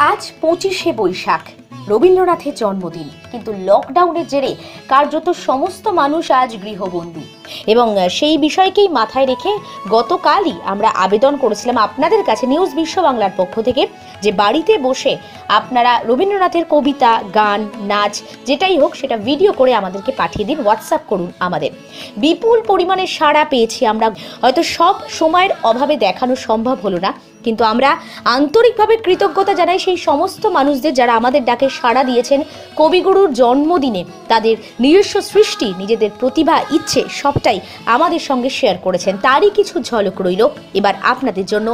আজ 25শে বৈশাখ, রবীন্দ্রনাথের জন্মদিন, কিন্তু লকডাউনের জেরে কার্যত সমস্ত মানুষ আজ গৃহবন্দী এবং সেই বিষয়কেই মাথায় রেখে গতকালই আমরা আবেদন করেছিলাম আপনাদের কাছে নিউজ বিশ্ব বাংলার পক্ষ থেকে যে বাড়িতে বসে আপনারা রবীন্দ্রনাথের কবিতা, গান, নাচ যেটাই হোক সেটা ভিডিও করে আমাদেরকে পাঠিয়ে দিন, হোয়াটসঅ্যাপ করুন আমাদের। বিপুল পরিমাণে সাড়া পেয়েছি আমরা। হয়তো সব সময়ের অভাবে দেখানো সম্ভব হলো না, কিন্তু আমরা আন্তরিকভাবে কৃতজ্ঞতা জানাই সেই সমস্ত মানুষদের যারা আমাদের ডাকে সাড়া দিয়েছেন। কবিগুরুর জন্মদিনে তাদের নিজস্ব সৃষ্টি, নিজেদের প্রতিভা, ইচ্ছে সবটাই আমাদের সঙ্গে শেয়ার করেছেন। তারই কিছু ঝলক রইল এবার আপনাদের জন্য।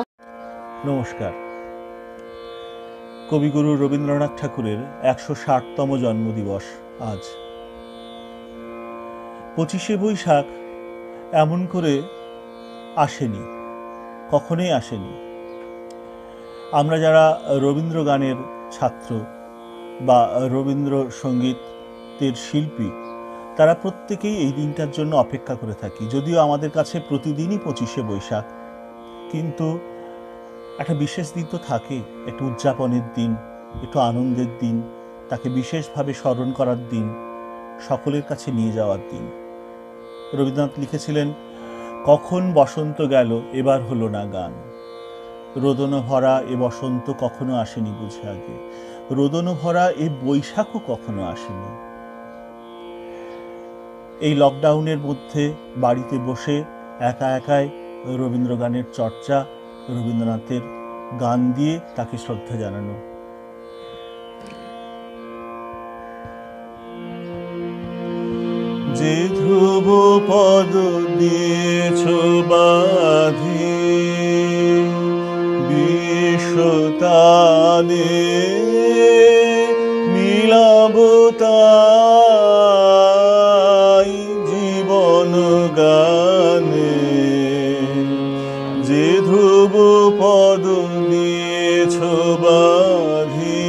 নমস্কার। কবিগুরু রবীন্দ্রনাথ ঠাকুরের 160তম জন্মদিবস আজ। 25শে বৈশাখ এমন করে আসেনি, কখনোই আসেনি। আমরা যারা রবীন্দ্র গানের ছাত্র বা রবীন্দ্রসঙ্গীতের শিল্পী, তারা প্রত্যেকেই এই দিনটার জন্য অপেক্ষা করে থাকি। যদিও আমাদের কাছে প্রতিদিনই 25শে বৈশাখ, কিন্তু একটা বিশেষ দিন তো থাকে, একটু উদযাপনের দিন, একটু আনন্দের দিন, তাকে বিশেষভাবে স্মরণ করার দিন, সকলের কাছে নিয়ে যাওয়ার দিন। রবীন্দ্রনাথ লিখেছিলেন, কখন বসন্ত গেল এবার হলো না গান, রোদন ভরা এ বসন্ত কখনো আসেনি বুঝে আগে, রোদন ভরা এ বৈশাখও কখনো আসেনি। এই লকডাউনের মধ্যে বাড়িতে বসে একা একাই রবীন্দ্র গানের চর্চা, রবীন্দ্রনাথের গান দিয়ে তাকে শ্রদ্ধা জানানো। যে ধ্রুব পদ দিয়েছ বাঁধি বিশ্বতানে মিলাব তাই জীবন গানে, যে ধ্রুব পদ দিয়েছ বাঁধি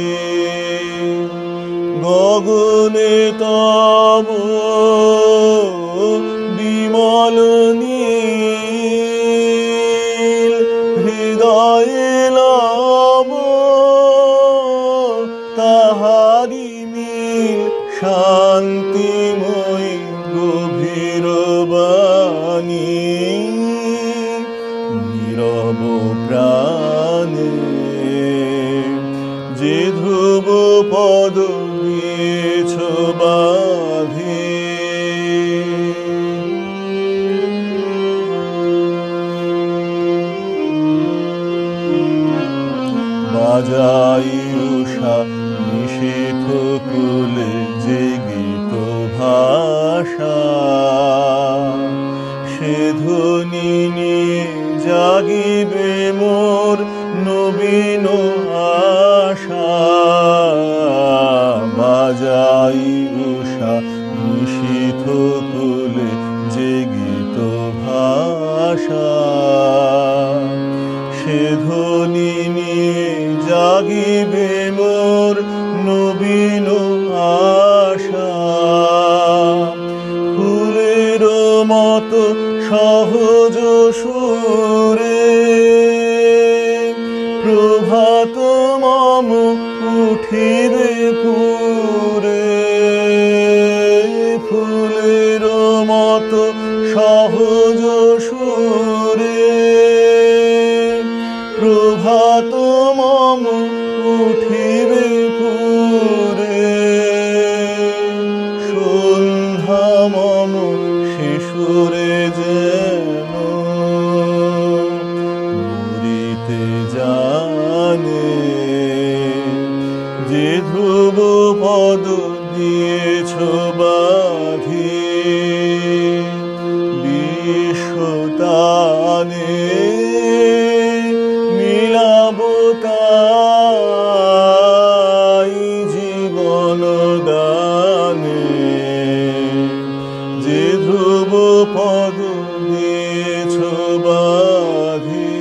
গগনে তব বিমল নীল হৃদয়ে লব তাহারি মিল, শান্তিময় গভীর বাণী নীরব প্রাণে, যে ধ্রুব পদ দিয়েছ বাঁধি। বাজাই উষা নিষেধ কুলে যে গীত ভাষা, সে ধ্বনি নিয়ে জাগিবে মোর নবীন আশা। বাজাই উষা নিষেধ কুলে যে গীত ভাষা, সে ধ্বনি নিয়ে জাগিবে মোর নবীন আশা। ফুলের মতো সহজ সুরে প্রভাত মম উঠিবে পুরে, ফুলের মতো সহজ সুরে প্রভাত মম উঠিবে পুরে, সন্ধ্যা মম শিশুরে যেন মরিতে জানে, যে ধ্রুব পদ দিয়েছ বাঁধি বিশ্বতানে মিলাব তাই জীবন গানে, যে ধ্রুব পদ দিয়েছ বাঁধি।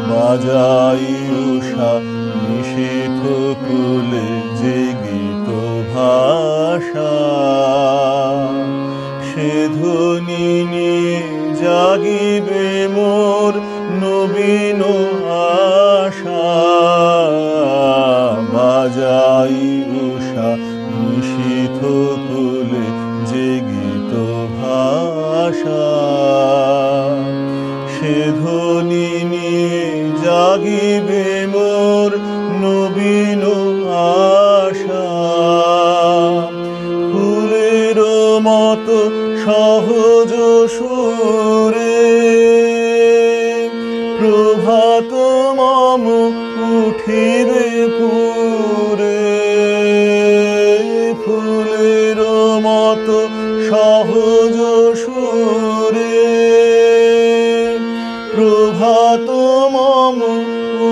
বাজাই উষা নিষেধ কুলে যে গীত ভাষা, সে ধ্বনি নিয়ে যা জাগিবে মোর নবীন আশা, বাজাই উষা নিশীথ কুলে জেগিত ভাষা, সে ধ্বনি নিয়ে জাগিবে মোর নবীন আশা। ফুলের মতো সহজ সুরে প্রভাত মম উঠিবে পুরে, ফুলের মতো সহজ সুরে প্রভাত মম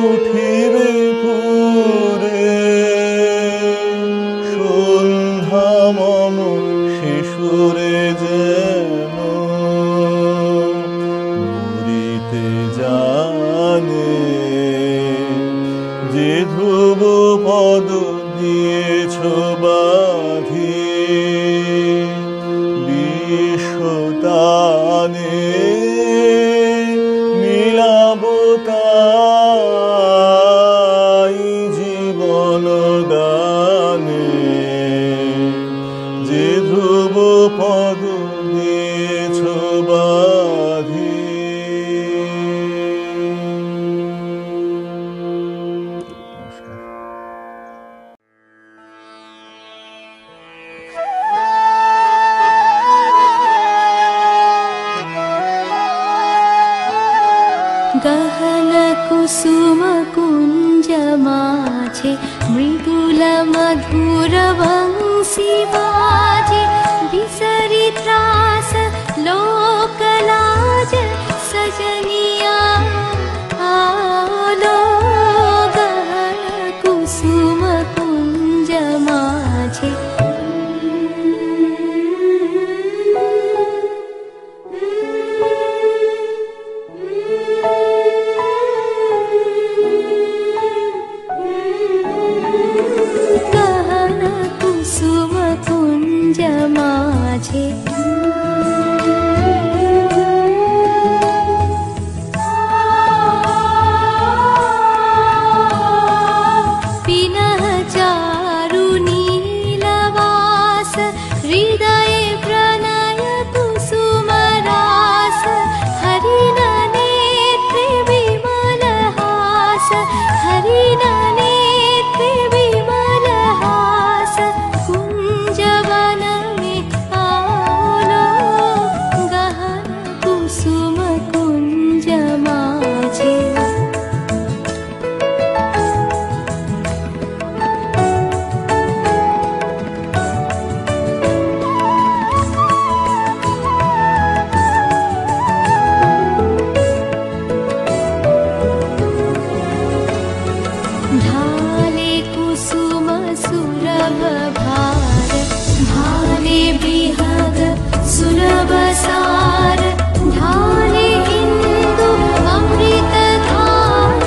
উঠিবে পুরে, সন্ধ্যা মম শিশুরে যেন মরিতে জানে, যে ধ্রুব পদ দিয়েছ বাঁধি বিশ্বতানে, মিলাব তাই জীবন গানে, যে ধ্রুব পদ দিয়েছ বাঁধি। গহন কুসুম কুঞ্জ মাঝে মৃদুল মধুর বংশী বাজে, বিসরি ত্রাস লোকলাজ সজনিয়া আলো। গহন কুসুম কুঞ্জ মাঝে মাঝে পিনহ চারু নীলবাস, হৃদয়ে প্রণয় কুসুম রাস, হরিণ নেত্রে বিমল হাস, হরিণ নেত্রে বিমল হাস। কুঞ্জবন में आलो, गहन कुसुम कुंज माझे। ढाले कुसुम सुरभ भार, ढाले बृहद सुलभ सार, ढाले इंदु अमृत धार,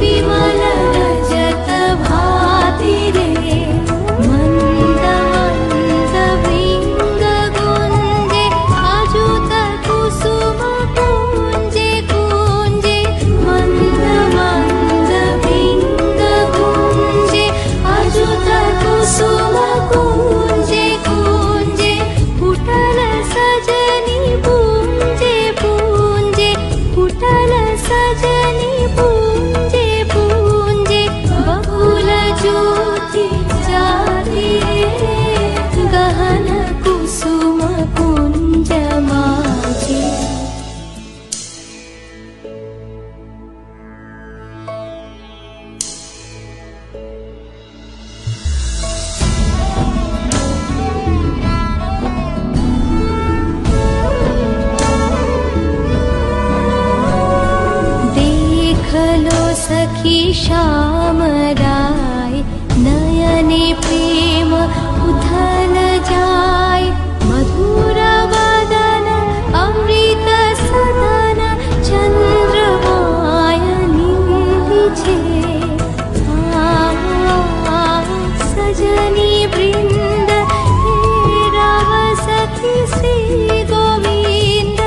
विमल रजत भाति रे। मंद मंद वृंग गुंजे, अजुत कुसुम कुंजे कुंजे, मंद मंद वृंग गुंजे, अजुत कुसुम कुंजे कुंजे, कुटल सजनी पूंजे पूंजे, कुटल सजनी पूंजे पूंजे, बहुल ज्योति जाति गहन कुसुम कुंज माझे। देख लो सखी श्याम राय, नयने प्रेम उथल जाय, मधुर वदन अमृत सदन, चंद्रमाय नीलिछे। सजनी वृंद हे राव सखी श्री गोविंद,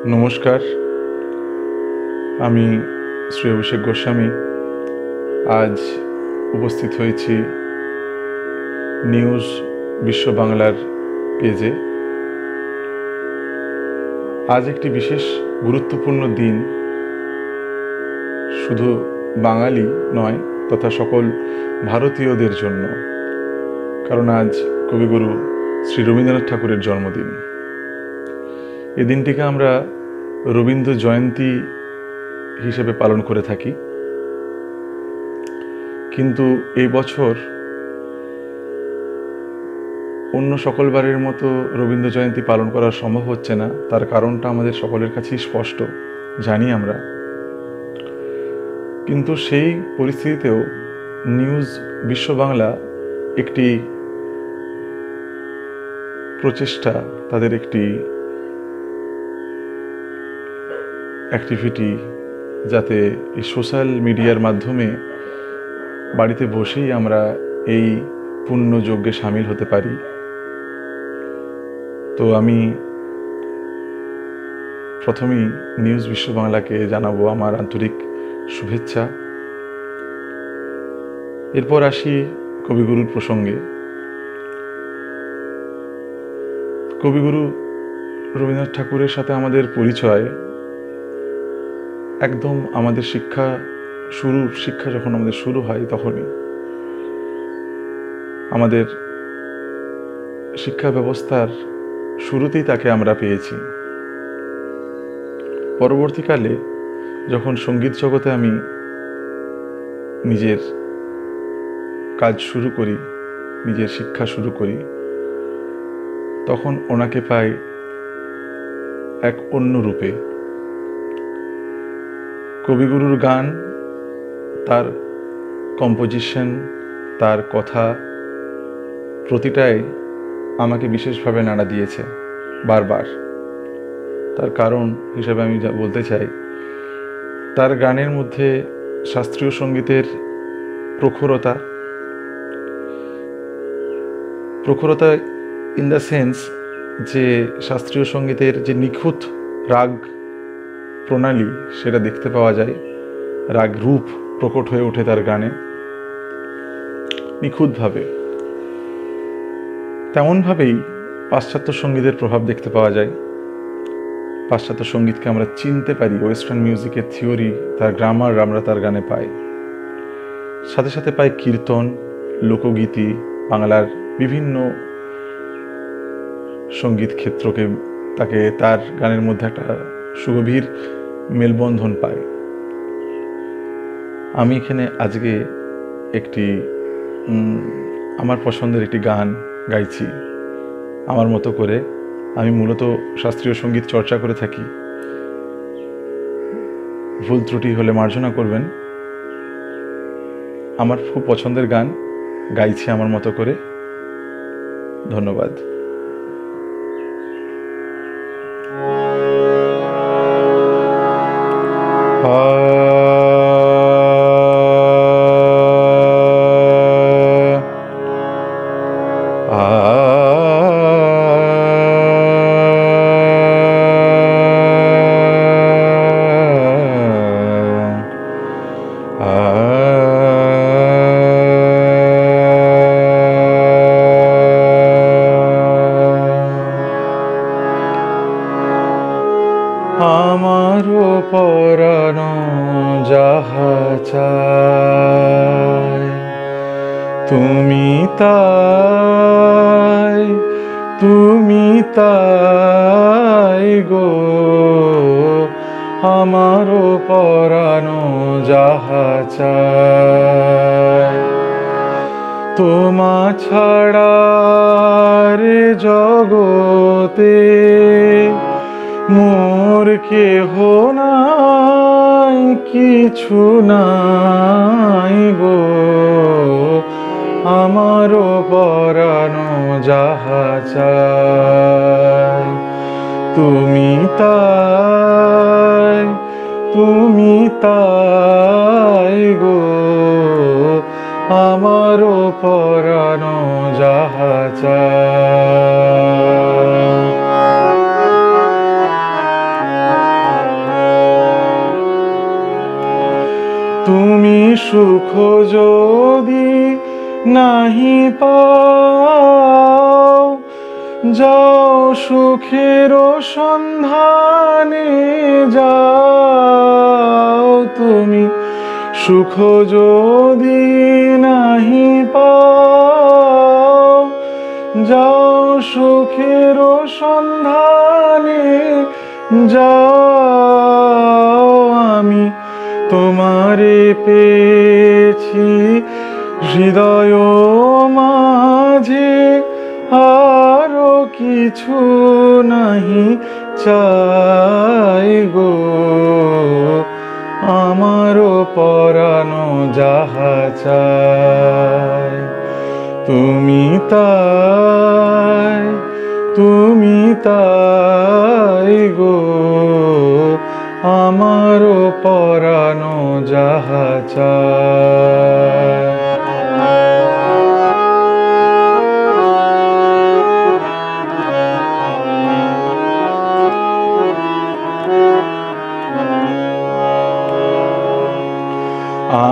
নমস্কার, আমি শ্রী অভিষেক গোস্বামী। আজ উপস্থিত হয়েছি নিউজ বিশ্ব বাংলার পেজে। আজ একটি বিশেষ গুরুত্বপূর্ণ দিন, শুধু বাঙালি নয় তথা সকল ভারতীয়দের জন্য, কারণ আজ কবিগুরু শ্রী রবীন্দ্রনাথ ঠাকুরের জন্মদিন। এই দিনটিকে আমরা রবীন্দ্র জয়ন্তী হিসেবে পালন করে থাকি, কিন্তু এই বছর অন্য সকল বারের মতো রবীন্দ্র জয়ন্তী পালন করা সম্ভব হচ্ছে না। তার কারণটা আমাদের সকলের কাছেই স্পষ্ট, জানি আমরা। কিন্তু সেই পরিস্থিতিতেও নিউজ বিশ্ব বাংলা একটি প্রচেষ্টা, তাদের একটি অ্যাক্টিভিটি, যাতে এই সোশ্যাল মিডিয়ার মাধ্যমে বাড়িতে বসেই আমরা এই পুণ্যযজ্ঞে সামিল হতে পারি। তো আমি প্রথমেই নিউজ বিশ্ব বাংলাকে জানাবো আমার আন্তরিক শুভেচ্ছা। এরপর আসি কবিগুরুর প্রসঙ্গে। কবিগুরু রবীন্দ্রনাথ ঠাকুরের সাথে আমাদের পরিচয় একদম আমাদের শিক্ষা যখন আমাদের শুরু হয়, তখনই আমাদের শিক্ষা ব্যবস্থার শুরুতেই তাকে আমরা পেয়েছি। পরবর্তীকালে যখন সঙ্গীত জগতে আমি নিজের কাজ শুরু করি, নিজের শিক্ষা শুরু করি, তখন ওনাকে পাই এক অন্য রূপে। কবিগুরুর গান, তার কম্পোজিশন, তার কথা, প্রতিটাই আমাকে বিশেষভাবে নাড়া দিয়েছে বারবার। তার কারণ হিসেবে আমি যা বলতে চাই, তার গানের মধ্যে শাস্ত্রীয় সঙ্গীতের প্রখরতা ইন দ্য সেন্স যে শাস্ত্রীয় সঙ্গীতের যে নিখুঁত রাগ প্রণালী, সেটা দেখতে পাওয়া যায়। রাগ রূপ প্রকট হয়ে ওঠে তার গানে নিখুঁতভাবে। তেমনভাবেই পাশ্চাত্য সঙ্গীতের প্রভাব দেখতে পাওয়া যায়। পাশ্চাত্য সঙ্গীতকে আমরা চিনতে পারি, ওয়েস্টার্ন মিউজিকের থিওরি, তার গ্রামার আমরা তার গানে পাই। সাথে সাথে পাই কীর্তন, লোকগীতি, বাংলার বিভিন্ন সঙ্গীত ক্ষেত্রকে তার গানের মধ্যে একটা সুগভীর মেলবন্ধন পায়। আমি এখানে আজকে একটি আমার পছন্দের একটি গান গাইছি আমার মতো করে। আমি মূলত শাস্ত্রীয় সঙ্গীত চর্চা করে থাকি, ভুল ত্রুটি হলে মার্জনা করবেন। আমার খুব পছন্দের গান গাইছি আমার মতো করে। ধন্যবাদ। আমারও পরাণ যাহা চায়, তুমি তাই গো। আমারও পরাণ যাহা চায়, তোমা ছাড়া রে জগতে মোর কেহ নাই, কিছু নাই গো। আমারও পরাণ যাহা চায়, তুমি তাই গো। আমারও পরাণ যাহা চায়। সুখ যদি নাহি পাও, যাও সুখের সন্ধানে যাও। তুমি সুখ যদি নাহি পাও, যাও সুখের সন্ধানে যাও। আমি তোমারে পেয়েছি হৃদয় মাঝে, আরো কিছু নাহি চাই গো। আমারও পরানো যাহা চাই, তুমি তাই, তুমি তাই গো। আমারও পরানো যাহা চাই।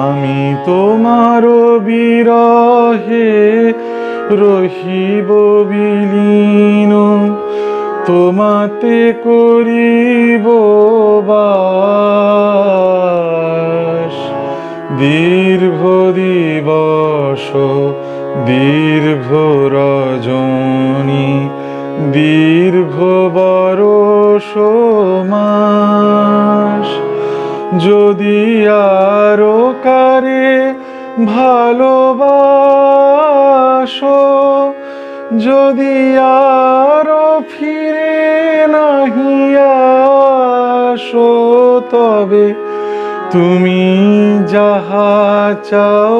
আমি তোমার বিরহে রহিব বিলীন, তোমাতে করিব বাস। দীর্ঘ দিবস দীর্ঘ রজনী, দীর্ঘ বরষ মাস। যদি আরো কারে ভালোবাসো, যদি আরো ফিরে নাহি আসো, তবে তুমি যাহা চাও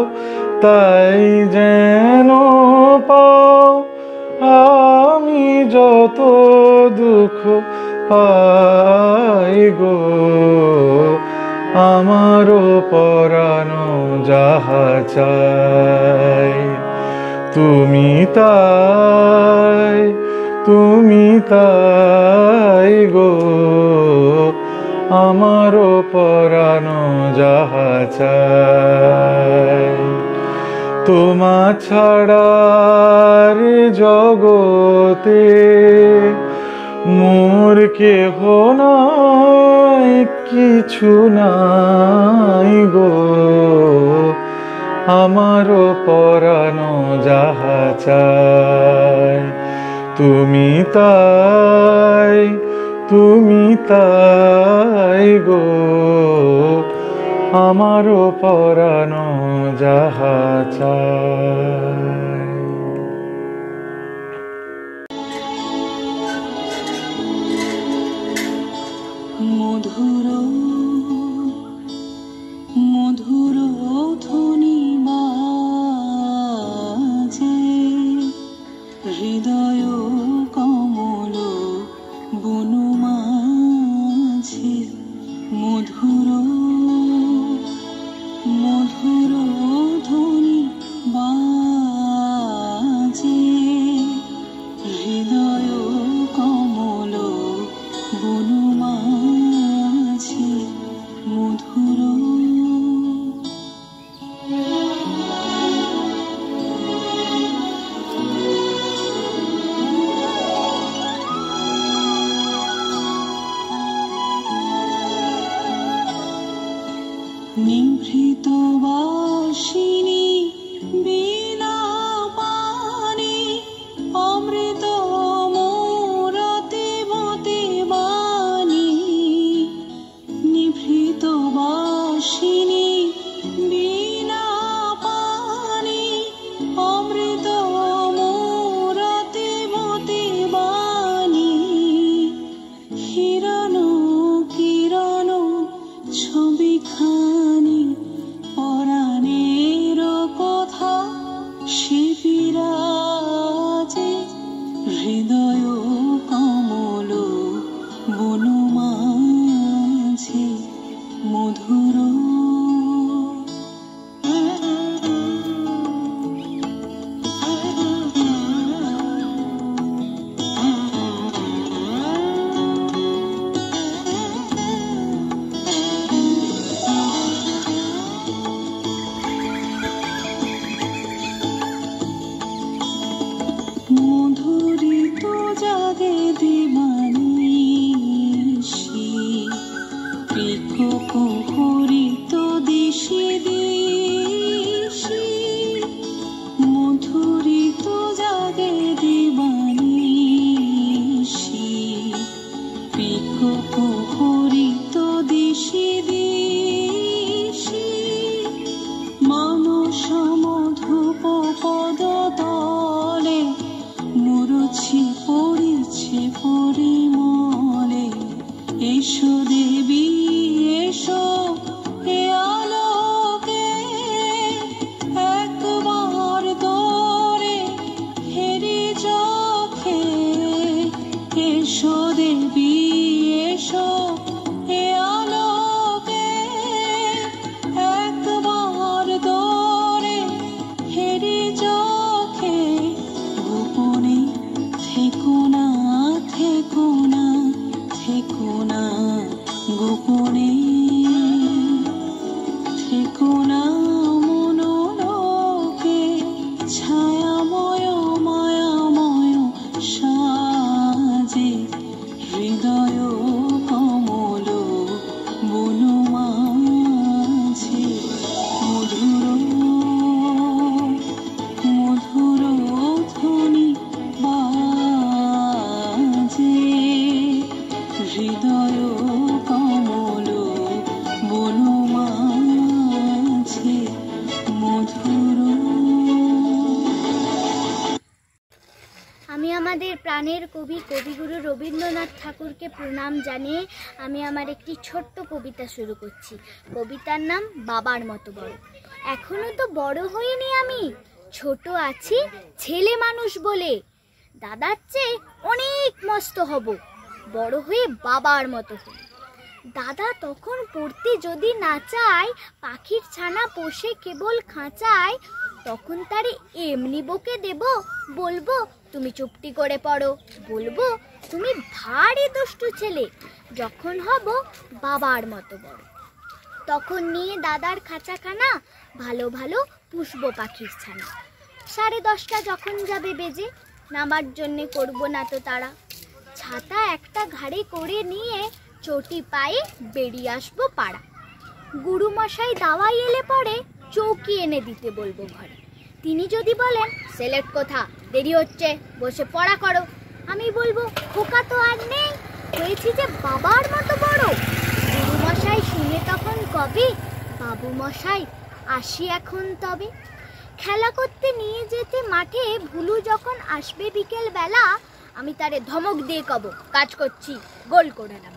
তাই যেন পাও। আমি যত দুঃখ পাই গো, আমারও পরানো যাহা চাই, তুমি তাই, তুমি তাই গো। আমারও পরানো যাহা চাই, তোমা ছাড়ার জগতে মোর কেহ নাই, কিছু নাই গো। আমারও পরানো যাহা চাই, তুমি তাই, তুমি তাই গো। আমারও পরানো যাহা চাই। মধুর মধুর ধ্বনি বাজে, হৃদয় কমল বনু মাঝে। মধুর মধুর ধ্বনি বাজে, হৃদয় কমল বনু মাঝে। মধুর নিভৃত বাসিনী বিনা পানি, অমৃত মোরতে মতে বাণী। নিভৃত বাসিনী বিনা পানি, অমৃত মোরতে মতে বাণী। হিরণ কিরণ ছবিখানি পরাণের কথা কুহরিত দিশি দিশি মধুরিত জাগে দিবানিশি কুহরিত দিশি দিশি মানস মধুপ পদ তলে মুরুছি পড়িছে পরিমলে এসো দেবী এসো এ আলোকে একবার দরে হেরি চোখে এসো দেবী এসো এ আলোকে একবার দরে হেরি চোখে গোপনে থেকো না থেকো না থেকো না গোপনে থেকো না মনোলোকে ছায়াময় মায়াময় সাজে হৃদয় কমল বনু মাঝে মধুর মধুর ধ্বনি বাজে হৃদয় কমল বনু মাঝে মধুর। আমি আমাদের প্রাণের কবিগুরু রবীন্দ্রনাথ ঠাকুরকে প্রণাম জানিয়ে আমি আমার একটি ছোট্ট কবিতা শুরু করছি। কবিতার নাম বাবার মতো বড়। এখনো তো বড় হইনি আমি, ছোট আছি ছেলে মানুষ বলে। দাদার চেয়ে অনেক মস্ত হব, বড় হয়ে বাবার মতো হব। দাদা তখন পড়তে যদি না চায়, পাখির ছানা পোষে কেবল খাঁচায়, তখন তারে এমনি বকে দেব, বলবো তুমি চুপটি করে পড়ো, বলবো তুমি ভারী দুষ্টু ছেলে। যখন হব বাবার মতো বড়, তখন নিয়ে দাদার খাঁচাখানা ভালো ভালো পুষবো পাখির ছানা। 10:30 যখন যাবে বেজে, নামার জন্যে করবো না তো তারা। ছাতা একটা ঘাড়ে করে নিয়ে চটি পায়ে বেরিয়ে আসবো পাড়া। গুরুমশাই দাওয়াই এলে পরে চৌকি এনে দিতে বলবো ঘরে। তিনি যদি বলেন সিলেক্ট কোথা, দেরি হচ্ছে, বসে পড়া করো, আমি বলবো খোকা তো আর নেই, হয়েছি যে বাবার মতো বড়। গুরুমশাই শুনে তখন কবে, বাবু মশাই আসি এখন তবে। খেলা করতে নিয়ে যেতে মাঠে ভুলু যখন আসবে বিকেল বেলা, আমি তারে ধমক দিয়ে কব কাজ করছি, গোল করে না।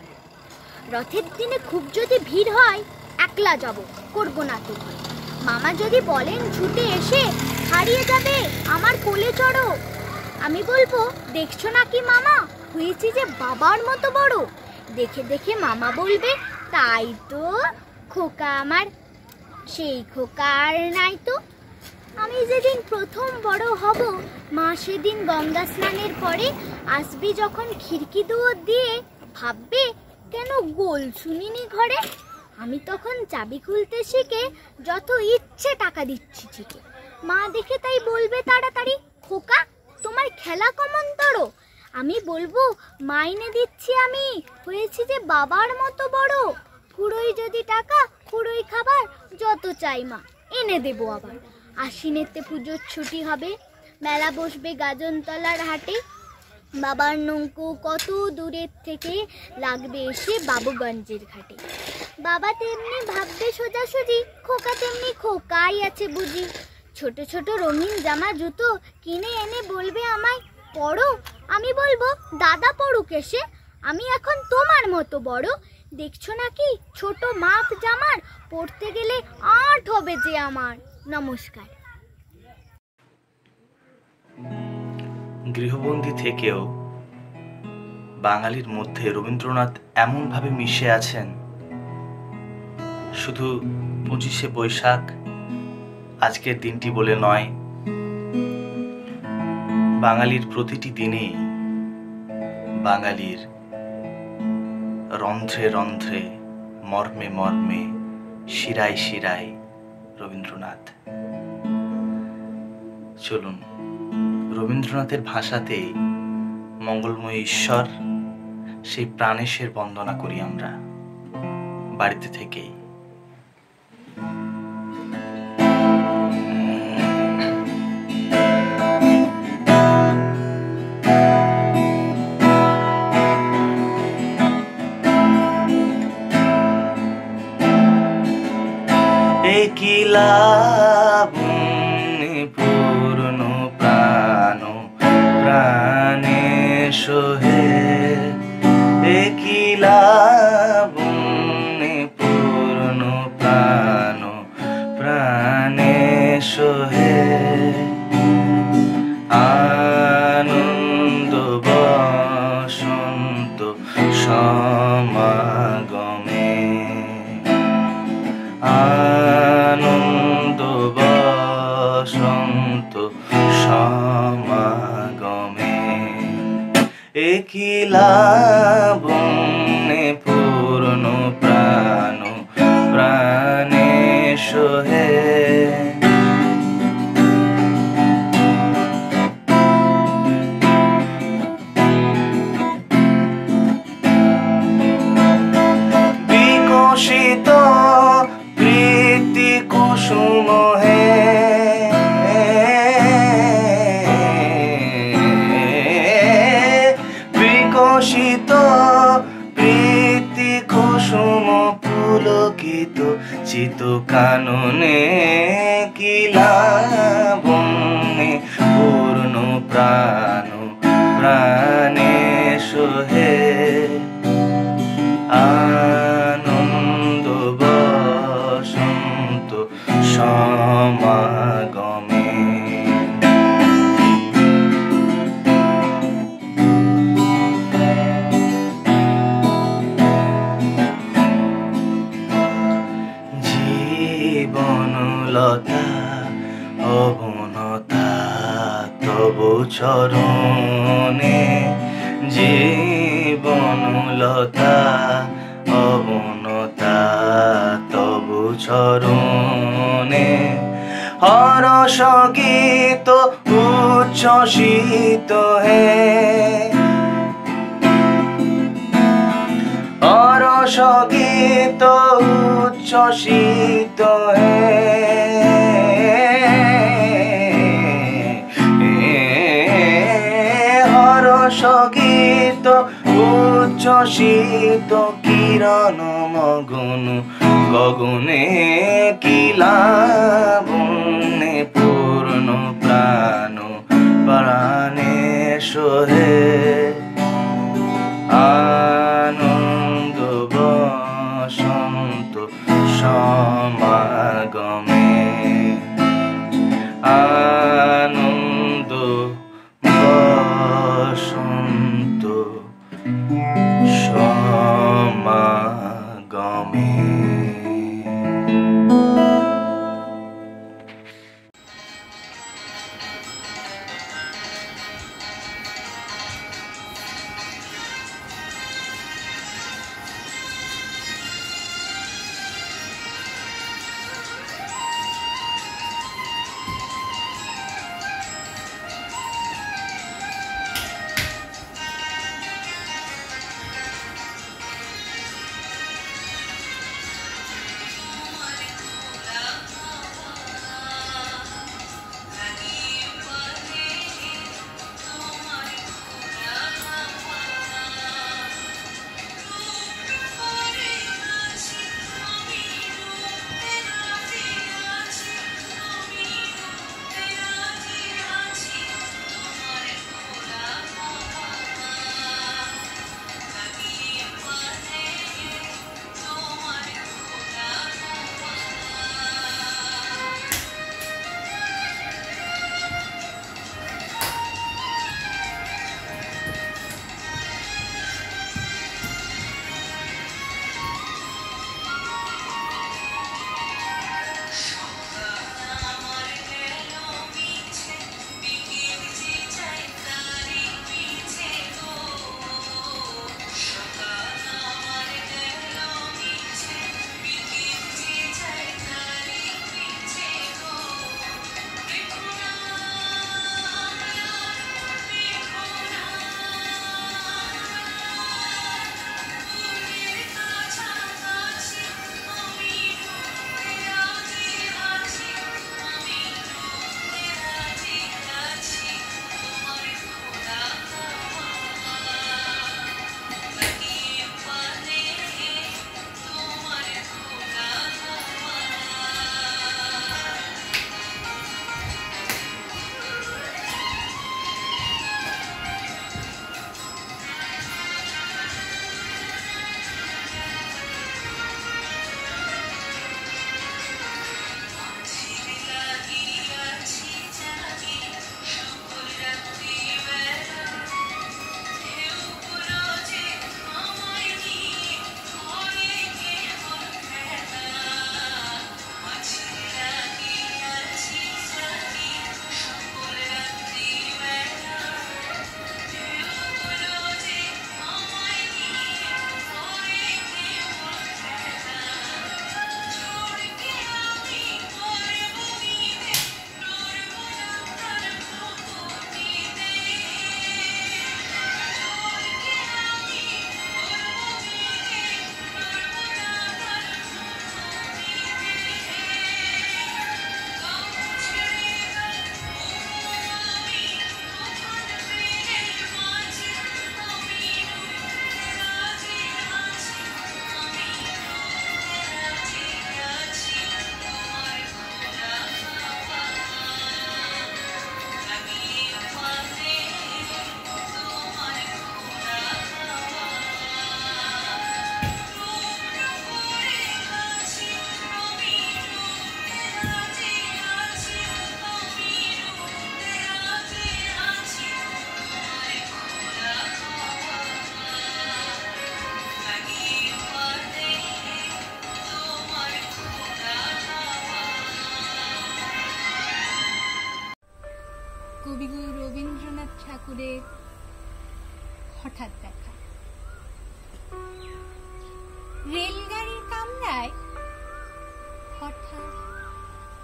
রথের দিনে খুব যদি ভিড় হয়, একলা যাব, করবো না তো ভয়। মামা যদি বলেন ছুটে এসে হারিয়ে যাবে আমার কোলে চড়ো, আমি বলবো দেখছো না কি মামা, হয়েছি যে বাবার মতো বড়। দেখে দেখে মামা বলবে তাই তো, খোকা আমার সেই খোকা আর নাই তো। আমি যেদিন প্রথম বড় হব, মা সেদিন গঙ্গা স্নানের পরে আসবি যখন খিড়কি দুয়ার দিয়ে, ভাববে কেন গোল শুনিনি ঘরে। আমি তখন চাবি খুলতে শিখে যত ইচ্ছে টাকা দিচ্ছি ঠিকই। মা দেখে তাই বলবে তাড়াতাড়ি, খোকা তোমার খেলা কমন তড়ো। আমি বলবো মাইনে দিচ্ছি আমি, হয়েছি যে বাবার মতো বড়। ফুরোই যদি টাকা, ফুরোই খাবার, যত চাই মা এনে দেবো আবার। আশ্বিনেতে পুজোর ছুটি হবে, মেলা বসবে গাজনতলার হাটে। বাবার নৌকো কত দূরের থেকে লাগবে এসে বাবুগঞ্জের ঘাটে। বাবা তেমনি ভাববে সোজাসুজি, খোকা তেমনি খোকাই আছে বুঝি। ছোট ছোট রঙিন জামা জুতো কিনে এনে বলবে আমায় পড়ো, আমি বলবো দাদা পড়ুক এসে, আমি এখন তোমার মতো বড়। দেখছো নাকি ছোট মাপ জামার, পড়তে গেলে 8 হবে যে আমার। নমস্কার। গৃহবন্দী থেকেও বাঙালির মধ্যে রবীন্দ্রনাথ এমনভাবে মিশে আছেন, শুধু 25শে বৈশাখ আজকের দিনটি বলে নয়, বাঙালির প্রতিটি দিনে, বাঙালির রন্ধ্রে রন্ধ্রে, মর্মে মর্মে, শিরায় শিরায় রবীন্দ্রনাথ। চলুন রবীন্দ্রনাথের ভাষাতে মঙ্গলময় ঈশ্বর, সেই প্রাণেশের বন্দনা করি আমরা। বাড়িতে থেকেই। কি লাভ পূর্ণ প্রাণ প্রাণে সোহে, কি লাভ পূর্ণ প্রাণ প্রাণে সোহে, আনন্দ বসন্ত সমাগমে, আনন্দ বসন্ত সমাগমে, কি লাভ পূর্ণ প্রাণ প্রাণে সোহে। বিকশিত প্রীতি কুসুম হে, বিকশিত প্রীতি কুসুম পুলকিত চিত কাননে, কি লাভ পূর্ণ প্রাণ প্রাণে সোহে, আনন্দ বসন্ত সমাগমে। জীবনলতা অবনতা তবু চরণে, জীবনলতা অবনতা তবু চরণে, হরষ গীত উচ্ছ্বসিত হে, হরষ গীত উচ্ছ্বসিত হে, হরষ গীত উচ্ছ্বসিত কিরণ মগন গগনে, কি লাভ পূর্ণ প্রাণ প্রাণে সোহে, আনন্দ বসন্ত সমাগমে, আনন্দ বসন্ত সমাগমে।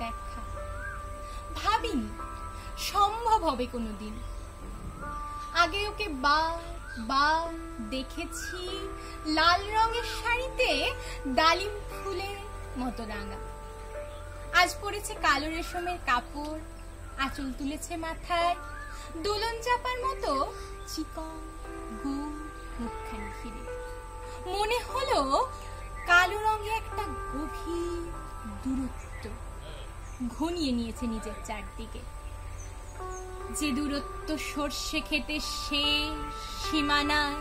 দেখা। ভাবিনি সম্ভব হবে কোনোদিন। আগে ওকে বা দেখেছি লাল রঙের শাড়িতে ডালিম ফুলের মতো রাঙা। আজ পরেছে কালো রেশমের কাপড়, আঁচল তুলেছে মাথায়, দোলন চাপার মতো চিকন গোল মুখখানি ঘিরে। মনে হলো কালো রঙে একটা গভীর দূরত্ব ঘনিয়ে নিয়েছে নিজের চারদিকে। যে দূরত্ব সর্ষে খেতে শেষ সীমানায়,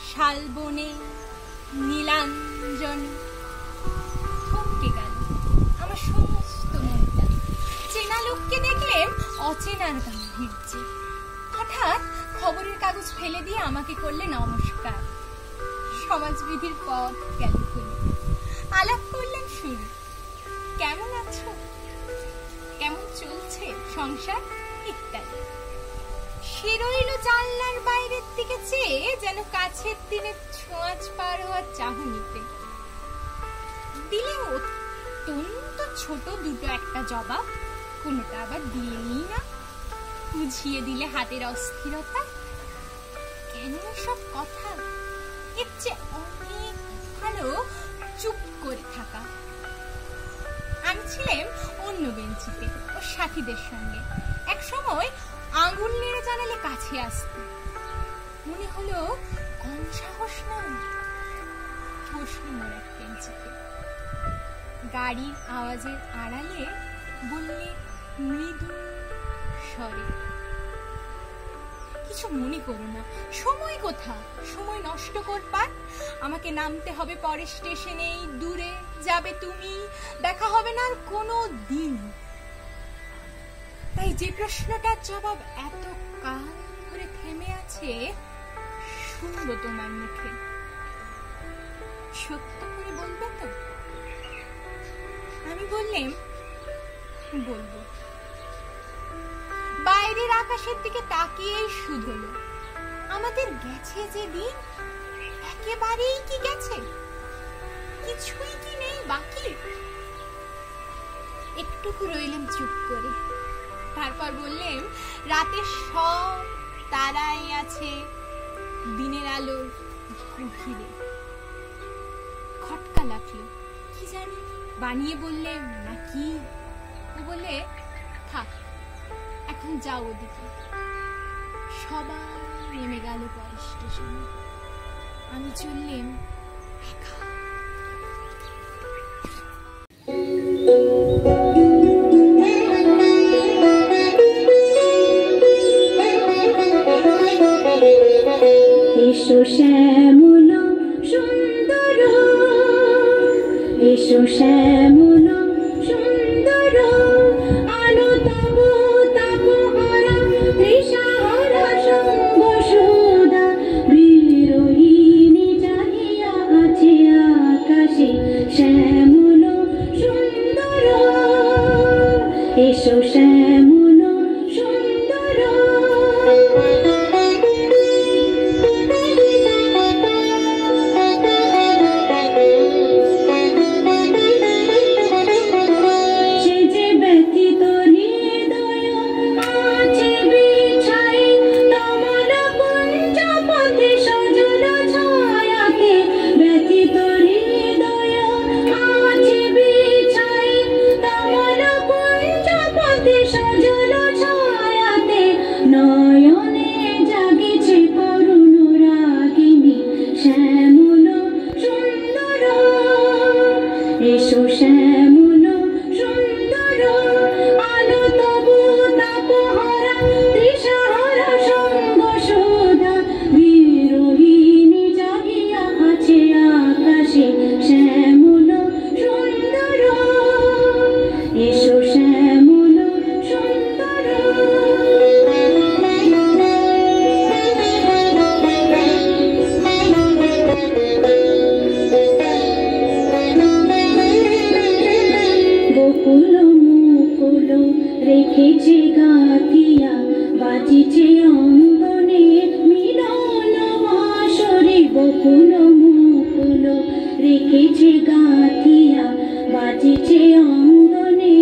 শালবনে, নীলাঞ্জনে। থমকে গেল আমার সমস্ত মনটা। চেনা লোককে দেখলেন অচেনার গাম্ভীর্যে। হঠাৎ খবরের কাগজ ফেলে দিয়ে আমাকে করলে নমস্কার। সমাজবিধির পথ গেল খুলে। আলাপ করলেন শুরু। কেমন আছো, কেমন চলছে সংসার ইত্যাদি। সে রইল জানলার বাইরের দিকে চেয়ে, যেন কাছের দিনের ছোঁয়াচ পার হওয়ার চাহনিতে। দিলে অত্যন্ত ছোট দুটো একটা জবাব, কোনোটা আবার দিয়ে নিই না। বুঝিয়ে দিলে হাতের অস্থিরতা। কেন সব কথা? এর চেয়ে অনেক ভালো চুপ করে থাকা। আমি ছিলাম অন্য বেঞ্চিতে ওর সাথীদের সঙ্গে। এক সময় আঙুল নেড়ে জানালে কাছে আসতে। মনে হলো কম সাহস নয়। বসলাম ওর এক বেঞ্চিতে। গাড়ির আওয়াজের আড়ালে বললে মৃদু স্বরে, কিছু মনে করো না, সময় কোথা, সময় নষ্ট করবার। আমাকে নামতে হবে পরের স্টেশনে, দূরে যাবে তুমি, দেখা হবে না আর কোনো দিন। তাই যে প্রশ্নটার জবাব এত কাল ধরে থেমে আছে, শুনবো তোমার মুখে। সত্য করে বলবে তো? আমি বললাম বলবো। বাইরের আকাশের দিকে তাকিয়েই শুধলো, আমাদের গেছে যে দিন, একেবারেই কি গেছে? কিছুই কি নেই বাকি? একটুকু রইলাম চুপ করে। তারপর বললাম, রাতে সব তারাই আছে দিনের আলো গভীরে। খটকা লাগলো, কি জানি বানিয়ে বললেন নাকি। ও বলে, থাক এখন যাও ওদিকে। সবাই নেমে গেল পরের স্টেশনে। আমি চললাম একা। এসো শ্যামল সুন্দর, এসো শ্যামল সুন্দর, আলো তব তাপহরা তৃষাহরা সঙ্গ সুদা, বিরোহিণী চাহিয়া আছে আকাশে শ্যামল সুন্দর, এসো শ্যামল সুন্দর। এসো শ্যামল সুন্দর, আলো তবু তাপহরা তৃষাহরা সঙ্গ সুধা, বিরোহিণী জাগিয়া আছে আকাশে শ্যামল সুন্দর, এসো শ্যামল সুন্দর। গোকুল মুকুল রেখেছে গাতিয়া, বাজিছে অঙ্গনে মিলন বাঁশরি। গোকুল মুকুল রেখেছে গাতিয়া, বাজিছে অঙ্গনে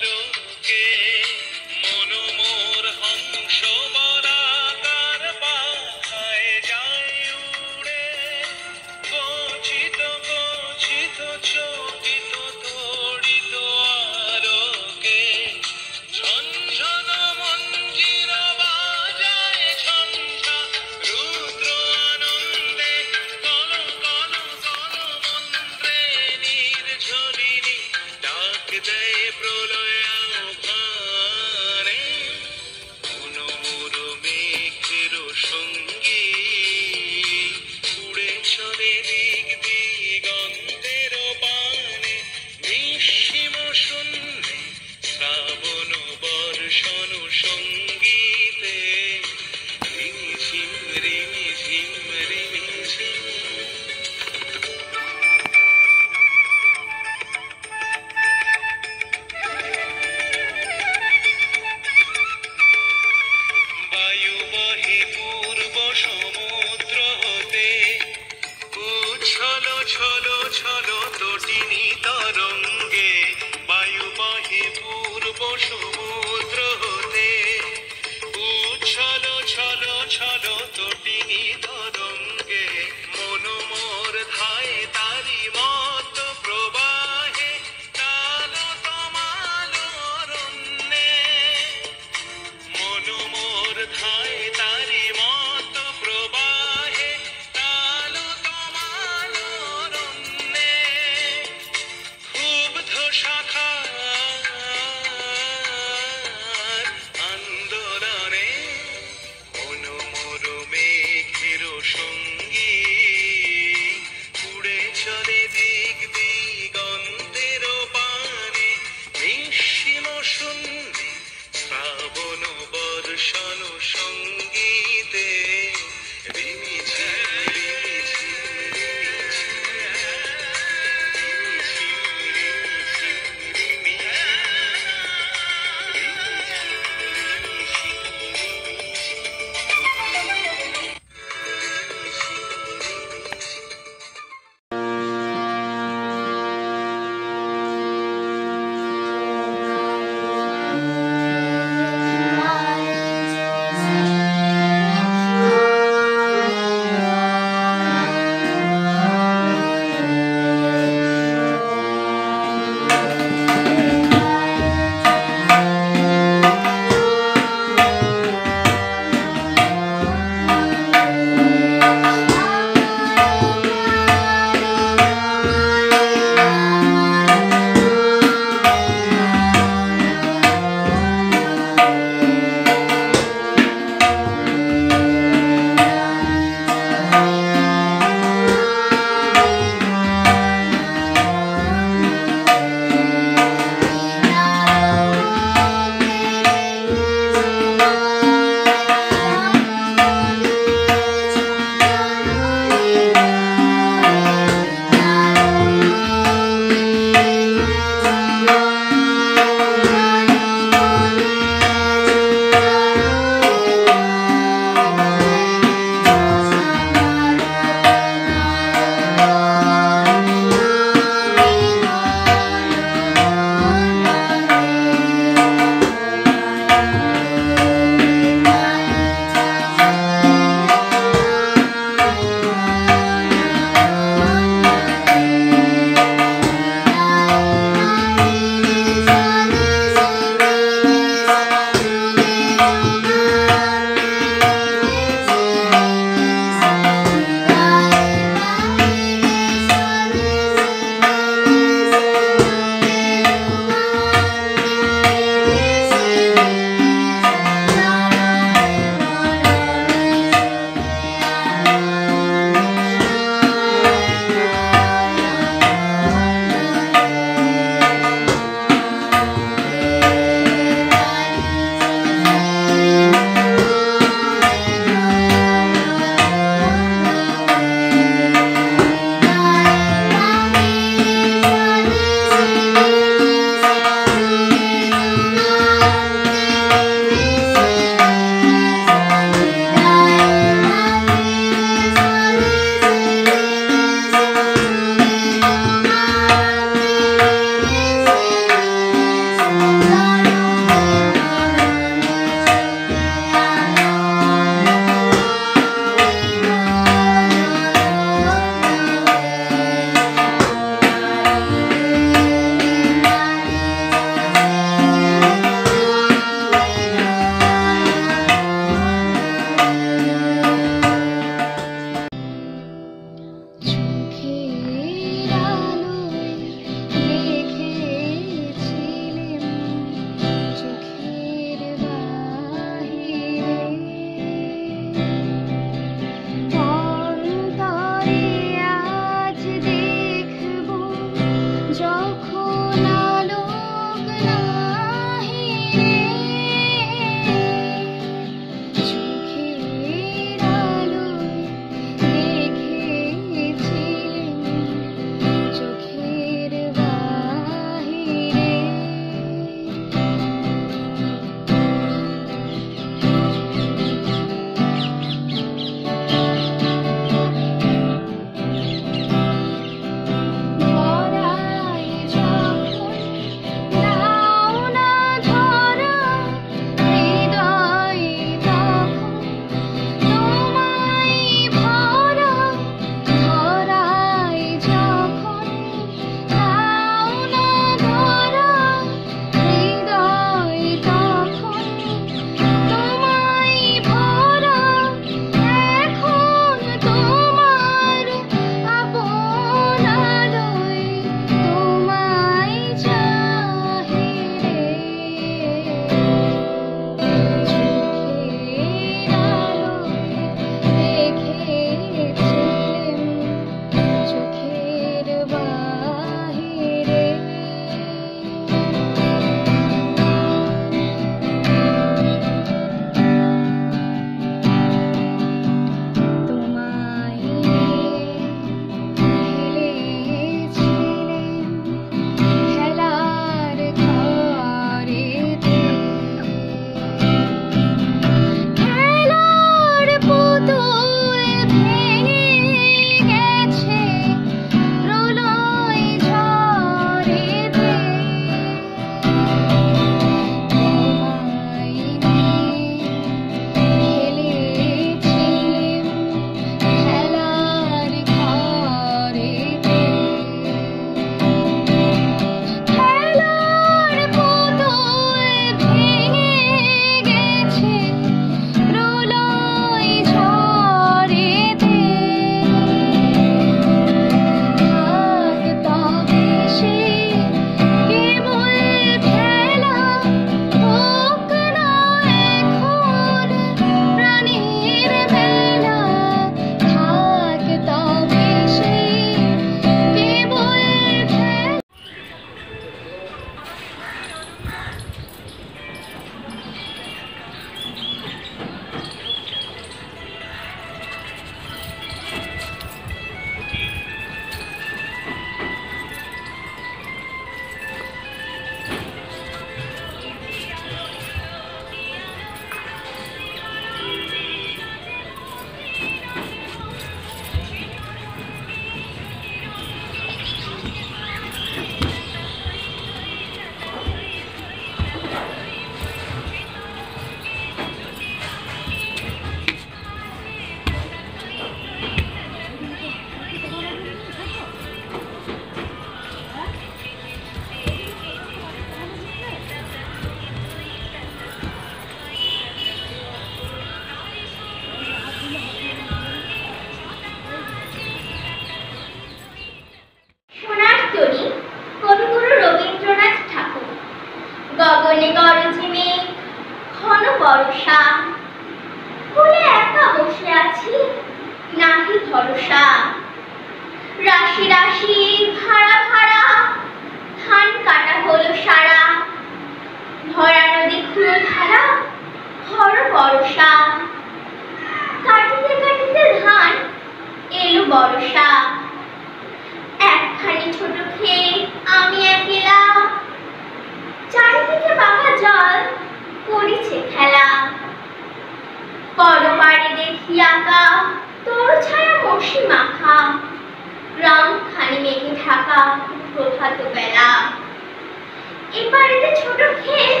এই বাড়িতে ছোট ক্ষেত,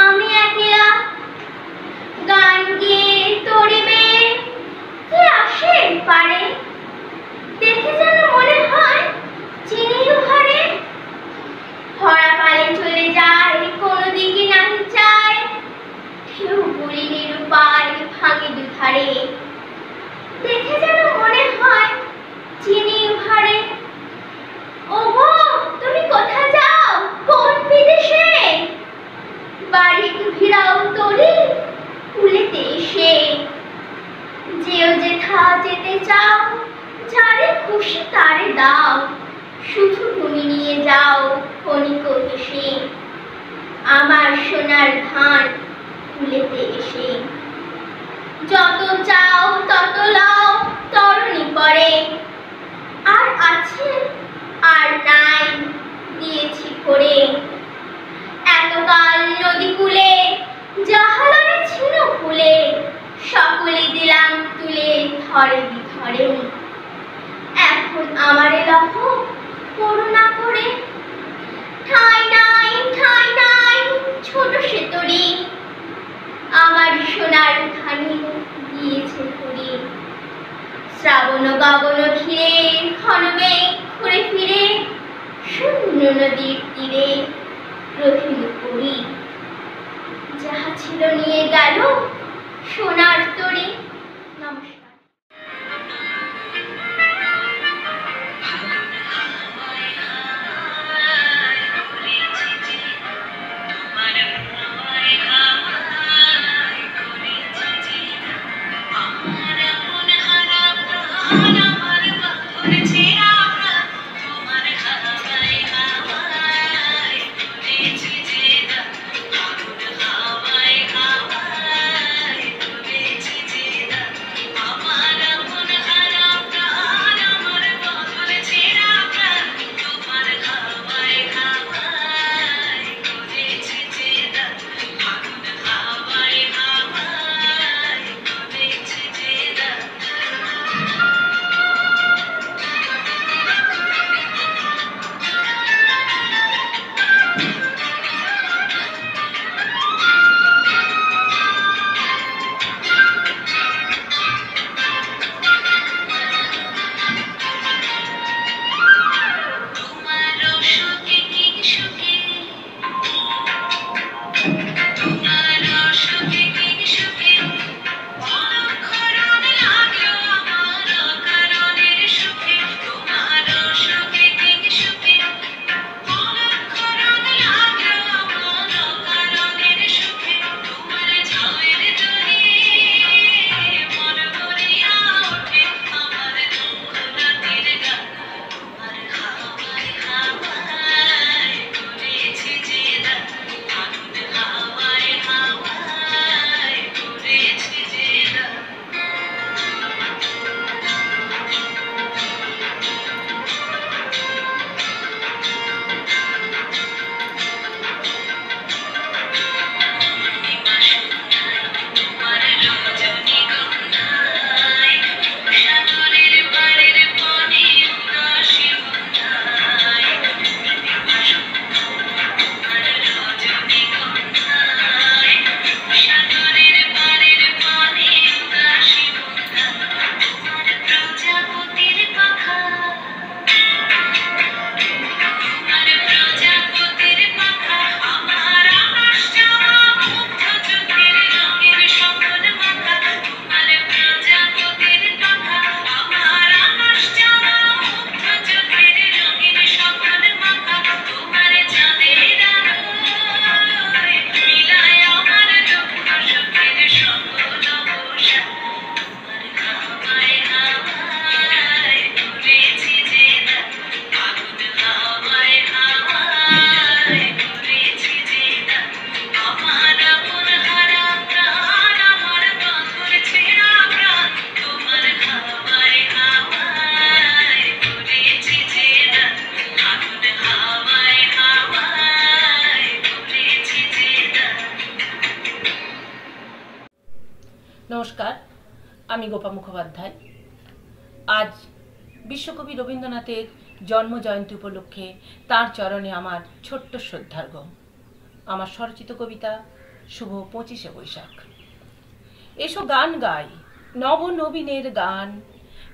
আমি একলা গান গেয়ে তরিবে, কে আসে পারে, দেখে যেন মনে হয় চিনির ঘরে। ভরা পালে চলে যায়, কোনো দিকে নাহি চায়, কেউ বলি নিরুপায় ভাঙে দুধারে, দেখে যেন মনে হয় চিনির ঘরে। ওগো তুমি কোথা যাও, কোন বিদেশে, বাড়ি ফিরাও তরি কুলেতে এসে। যেও যেথা যেতে চাও, যারে খুশি তারে দাও, শুধু তুমি নিয়ে যাও ক্ষণিক এসে, আমার সোনার ধান কুলেতে এসে। যত চাও তত লাও তরণী পরে, আর আছে আর নাই দিয়েছি করে। এতকাল নদী কূলে জাহালারে ছিল ফুলে, সকলে দিলাম তুলে ধরে বিধরে। এখন আমারে লহ করুণা করে, ঠাঁই নাই ছোট সে তরি, আমার সোনার ধানে দিয়েছে পুরি। শ্রাবণ গগন ঘিরে ঘন মেঘ ঘুরে ফিরে, শূন্য নদীর তীরে রহিল পুরি। যাহা ছিল নিয়ে গেল সোনার তরি। নমস্কার। নমস্কার, আমি গোপা মুখোপাধ্যায়। আজ বিশ্বকবি রবীন্দ্রনাথের জন্মজয়ন্তী উপলক্ষে তার চরণে আমার ছোট্ট শ্রদ্ধার্ঘ্য। আমার স্বরচিত কবিতা শুভ 25শে বৈশাখ। এসো গান গাই, নবনবীনের গান,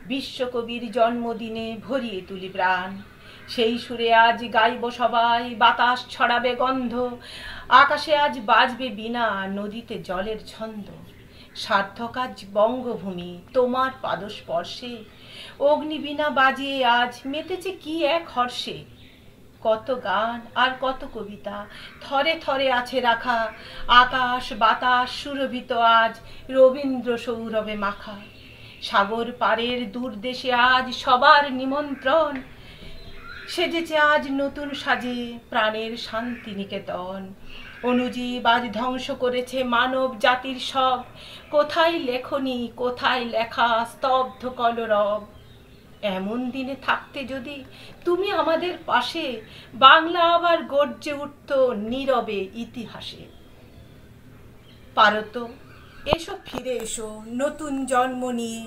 বিশ্বকবির জন্মদিনে ভরিয়ে তুলি প্রাণ। সেই সুরে আজ গাইব সবাই, বাতাস ছড়াবে গন্ধ, আকাশে আজ বাজবে বীণা, নদীতে জলের ছন্দ। সার্থক আজ বঙ্গভূমি তোমার পাদস্পর্শে, অগ্নিবীণা বাজিয়ে আজ মেতেছে কি এক হর্ষে। কত গান আর কত কবিতা থরে থরে আছে রাখা, আকাশ বাতাস সুরভিত আজ রবীন্দ্র সৌরভে মাখা। সাগর পারের দূর দেশে আজ সবার নিমন্ত্রণ, সেজেছে আজ নতুন সাজে প্রাণের শান্তি নিকেতন। অনুজীব আজ ধ্বংস করেছে মানব জাতির সব, কোথায় লেখনী কোথায় লেখা স্তব্ধ কলরব। এমন দিনে থাকতে যদি তুমি আমাদের পাশে, বাংলা আবার গর্জে উঠত নীরবে ইতিহাসে। পারত এসো ফিরে এসো নতুন জন্ম নিয়ে,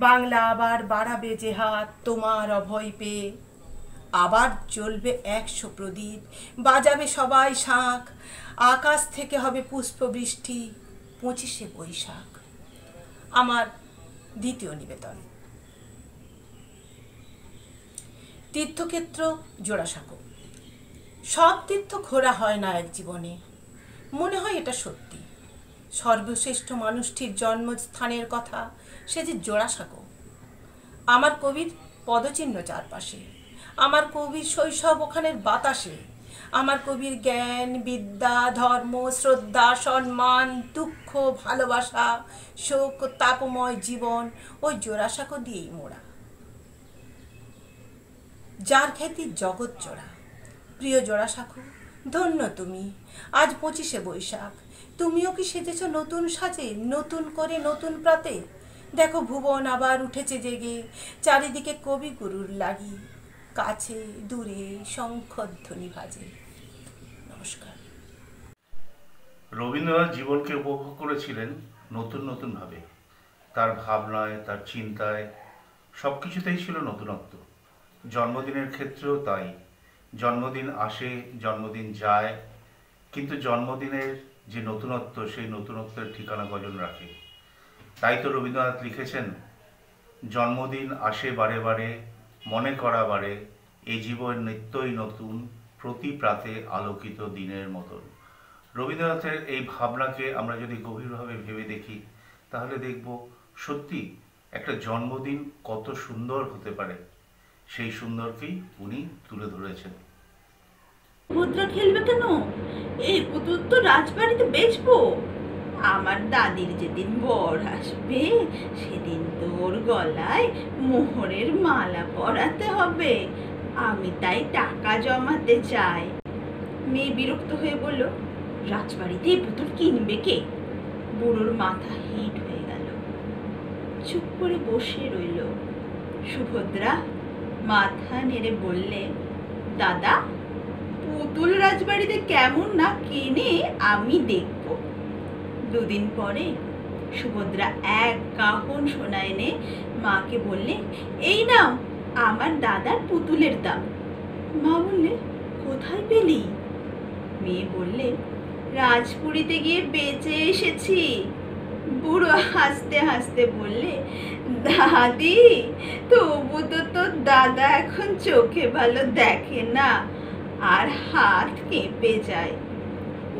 বাংলা আবার বাড়াবে যে হাত তোমার অভয় পেয়ে। আবার জ্বলবে 100 প্রদীপ, বাজাবে সবাই শাঁখ, আকাশ থেকে হবে পুষ্পবৃষ্টি 25শে বৈশাখ। আমার দ্বিতীয় নিবেদন। তীর্থক্ষেত্র জোড়াসাঁকো। সব তীর্থ ঘোরা হয় না এক জীবনে, মনে হয় এটা সত্যি। সর্বশ্রেষ্ঠ মানুষটির জন্মস্থানের কথা, সে যে জোড়াসাঁকো। আমার কবির পদচিহ্ন চারপাশে, আমার কবির শৈশব ওখানের বাতাসে। আমার কবির জ্ঞান বিদ্যা ধর্ম শ্রদ্ধা সম্মান দুঃখ ভালোবাসা শোক তাপময় জীবন ওই জোড়াসাঁকো দিয়েই মোড়া। যার খ্যাতি জগৎ জোড়া। প্রিয় জোড়াসাঁকো, ধন্য তুমি। আজ 25শে বৈশাখ, তুমিও কি সেজেছ নতুন সাজে, নতুন করে নতুন প্রাতে? দেখো ভুবন আবার উঠেছে জেগে, চারিদিকে কবিগুরুর লাগি, কাছে দূরে শঙ্খধ্বনি বাজে। নমস্কার। রবীন্দ্রনাথ জীবনকে উপভোগ করেছিলেন নতুন নতুন ভাবে। তার ভাবনায়, তার চিন্তায় সব কিছুতেই ছিল নতুনত্ব। জন্মদিনের ক্ষেত্রেও তাই। জন্মদিন আসে, জন্মদিন যায়, কিন্তু জন্মদিনের যে নতুনত্ব, সেই নতুনত্বের ঠিকানা কজন রাখে? তাই তো রবীন্দ্রনাথ লিখেছেন, জন্মদিন আসে বারে বারে, মনে করা বারে, এই জীবন নিত্যই নতুন, প্রতি প্রাতে আলোকিত দিনের মতন। রবীন্দ্রনাথের এই ভাবনাকে আমরা যদি গভীরভাবে ভেবে দেখি, তাহলে দেখব সত্যি একটা জন্মদিন কত সুন্দর হতে পারে। সেই সুন্দরকেই উনি তুলে ধরেছেন। মুদ্রা খেলবে কেন? এই পুতুল তো রাজবাড়িতে বেচবো। আমার দাদির যেদিন বর আসবে, সেদিন তোর গলায় মোহরের মালা পরাতে হবে। আমি তাই টাকা জমাতে চাই। মেয়ে বিরক্ত হয়ে বলল, রাজবাড়িতে এই পুতুল কিনবে কে? বুড়োর মাথা হিট হয়ে গেল, চুপ করে বসে রইল। সুভদ্রা মাথা নেড়ে বললে, দাদা, পুতুল রাজবাড়িতে কেমন না কিনে আমি দেখব। দুদিন পরে সুভদ্রা এক কাহন সোনা এনে মাকে বললে, এই নাও আমার দাদার পুতুলের দাম। মা বললে, কোথায় পেলি? মেয়ে বললে, রাজপুরীতে গিয়ে বেচে এসেছি। বুড়ো হাসতে হাসতে বললে, দাদি, তবু তো তোর দাদা এখন চোখে ভালো দেখে না, আর হাত কেঁপে যায়।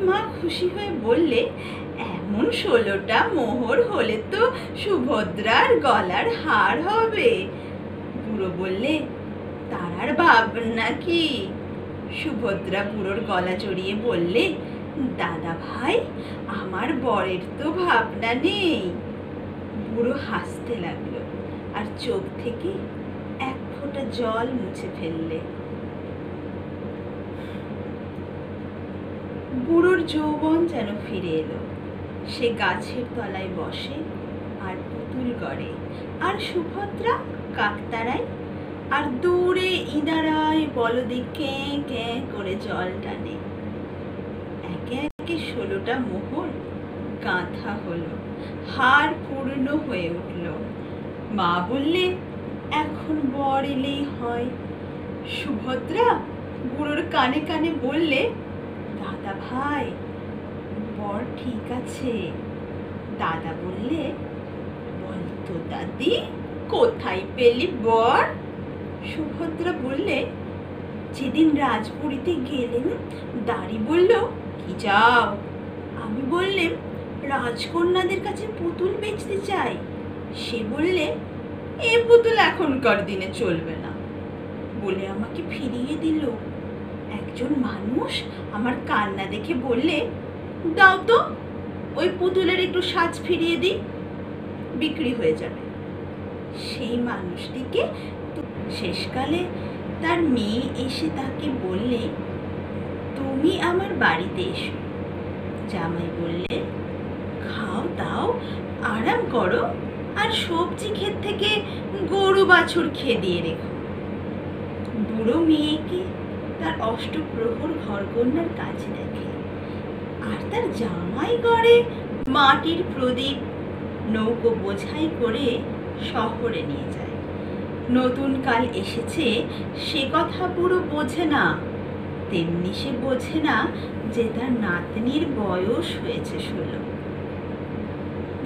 মা খুশি হয়ে বললে, এমন 16টা মোহর হলে তো সুভদ্রার গলার হার হবে। বুড়ো বললে, তার আর ভাবনা কি? সুভদ্রা বুড়োর গলা জড়িয়ে বললে, দাদা ভাই, আমার বরের তো ভাবনা নেই। বুড়ো হাসতে লাগলো আর চোখ থেকে এক ফোঁটা জল মুছে ফেললে। বুড়োর যৌবন যেন ফিরে এলো। সে গাছের তলায় বসে আর পুতুল গড়ে, আর সুভদ্রা কাকতারায়, আর দূরে ইনারায় বলদে ক্যাঁ ক্যাঁ করে জল টানে। একে একে 16টা মোহর গাঁথা হলো, হার পূর্ণ হয়ে উঠল। মা বললে, এখন বর এলেই হয়। সুভদ্রা বুড়োর কানে কানে বললে, দাদা ভাই, বর ঠিক আছে। দাদা বললে, বলতো দাদি, কোথায় পেলি বর? সুভদ্রা বললে, যেদিন রাজপুরীতে গেলেন দাঁড়ি বলল, কি যাও? আমি বললেম, রাজকন্যাদের কাছে পুতুল বেচতে চাই। সে বললে, এ পুতুল এখনকার দিনে চলবে না, বলে আমাকে ফিরিয়ে দিল। একজন মানুষ আমার কান্না দেখে বললে, দাও তো, ওই পুতুলের একটু সাজ ফিরিয়ে দিই, বিক্রি হয়ে যাবে। সেই মানুষটিকে শেষকালে তার মেয়ে এসে তাকে বললে, তুমি আমার বাড়িতে এসো। জামাই বললে, খাও দাও, আরাম করো, আর সবজি ক্ষেত থেকে গরু বাছুর খেয়ে দিয়ে রেখো। বুড়ো মেয়েকে তার অষ্টপ্রহর ঘরকন্যার কাছে দেখে, আর তার জামাই গড়ে মাটির প্রদীপ নৌকো বোঝাই করে শহরে নিয়ে যায়। নতুন কাল এসেছে সে কথা বুড়ো বোঝে না, তেমনি সে বোঝে না যে তার নাতনির বয়স হয়েছে 16।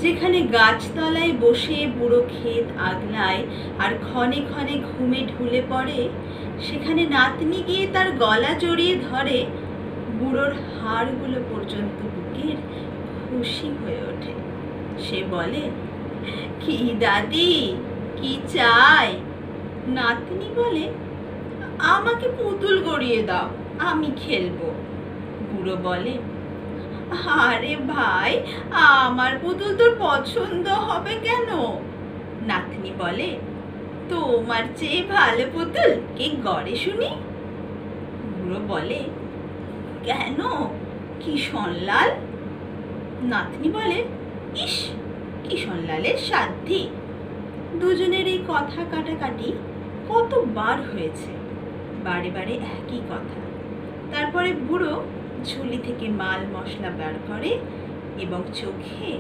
যেখানে গাছতলায় বসে বুড়ো ক্ষেত আগলায় আর ক্ষণে ক্ষণে ঘুমে ঢুলে পড়ে, সেখানে নাতনি গিয়ে তার গলা জড়িয়ে ধরে, বুড়োর হাড়গুলো পর্যন্ত বুকের খুশি হয়ে ওঠে। সে বলে, কি দাদি, কি চাই? নাতনি বলে, আমাকে পুতুল গড়িয়ে দাও, আমি খেলবো। বুড়ো বলে, আরে ভাই, আমার পুতুল তোর পছন্দ হবে কেন? নাতনি বলে, তোমার চেয়ে ভালো পুতুল কে গড়ে শুনি? বুড়ো বলে, কেন, কিশনলাল? নাতনি বলে, ইস, কিশনলালের সাধ্যি। দুজনের এই কথা কাটাকাটি কতবার হয়েছে, বারে বারে একই কথা। তারপরে বুড়ো ঝুলি থেকে মাল মশলা বার করে এবং চোখে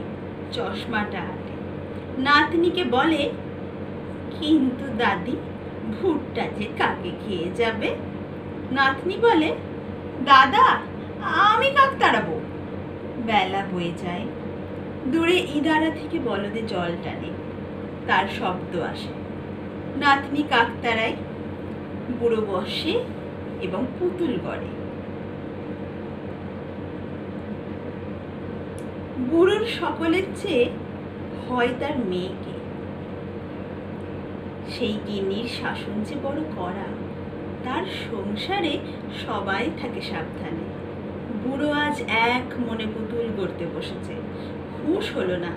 চশমাটা আঁটে। নাতনিকে বলে, কিন্তু দাদি, ভুট্টা যে কাকে খেয়ে যাবে? নাতনি বলে, দাদা, আমি কাক তাড়াবো। বেলা বয়ে যায়, দূরে ইদারা থেকে বলদে জল টানে, তার শব্দ আসে। নাতনি কাক তাড়ায়, বুড়ো বসে এবং পুতুল গড়ে। বুড়োর সকলের চেয়ে হয় তার মেয়েকে। সেই গিন্নির শাসন যে বড় কড়া, তার সংসারে সবাই থাকে সাবধানে। বুড়ো আজ এক মনে পুতুল গড়তে বসেছে, হুঁশ হলো না।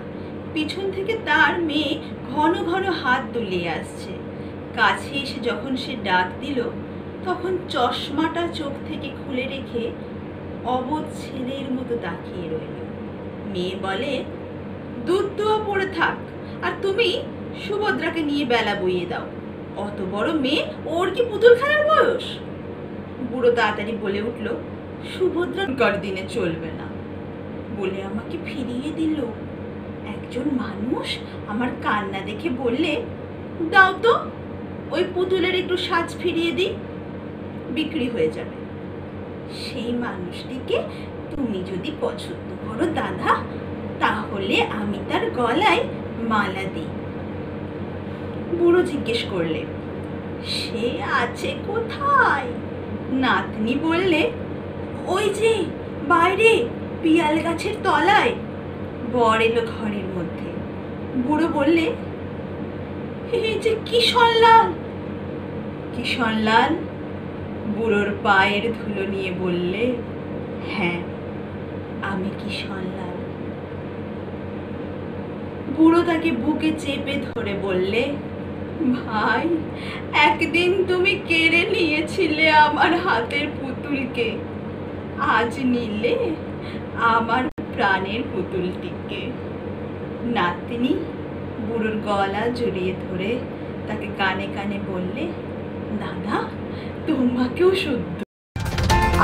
পিছন থেকে তার মেয়ে ঘন ঘন হাত দুলিয়ে আসছে। কাছে এসে যখন সে ডাক দিল, তখন চশমাটা চোখ থেকে খুলে রেখে অবোধ ছেলের মতো তাকিয়ে রইল। মেয়ে বলে, দুধ দোয়া পড়ে থাক, আর তুমি সুভদ্রাকে নিয়ে বেলা বইয়ে দাও। অত বড় মেয়ে, ওর কি পুতুল খেলার বয়স? বুড়ো তাড়াতাড়ি বলে উঠল, সুভদ্রার দিনে চলবে না, বলে আমাকে ফিরিয়ে দিল। একজন মানুষ আমার কান্না দেখে বললে, দাও তো, ওই পুতুলের একটু সাজ ফিরিয়ে দিই, বিক্রি হয়ে যাবে। সেই মানুষটিকে তুমি যদি পছন্দ করো দাদা, তাহলে আমি তার গলায় মালা দিই। বুড়ো জিজ্ঞেস করলে, সে আছে কোথায়? নাতনি বললে, ওই যে বাইরে পিয়াল গাছের তলায়। বর এলো ঘরের মধ্যে। বুড়ো বললে, এই যে কিশনলাল। কিশনলাল বুড়োর পায়ের ধুলো নিয়ে বললে, হ্যাঁ, আমি কিশনলাল। বুড়ো তাকে বুকে চেপে ধরে বললে, ভাই, একদিন তুমি কেড়ে নিয়েছিলে আমার হাতের পুতুলকে, আজ নিলে আমার প্রাণের পুতুলটিকে। নাতনি বুড়োর গলা জড়িয়ে ধরে তাকে কানে কানে বললে, দাদা, তোমাকেও শুদ্ধ।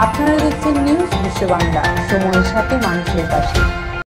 আপনারা দেখছেন নিউজ বিশ্ব বাংলা, সময়ের সাথে মানুষের পাশে।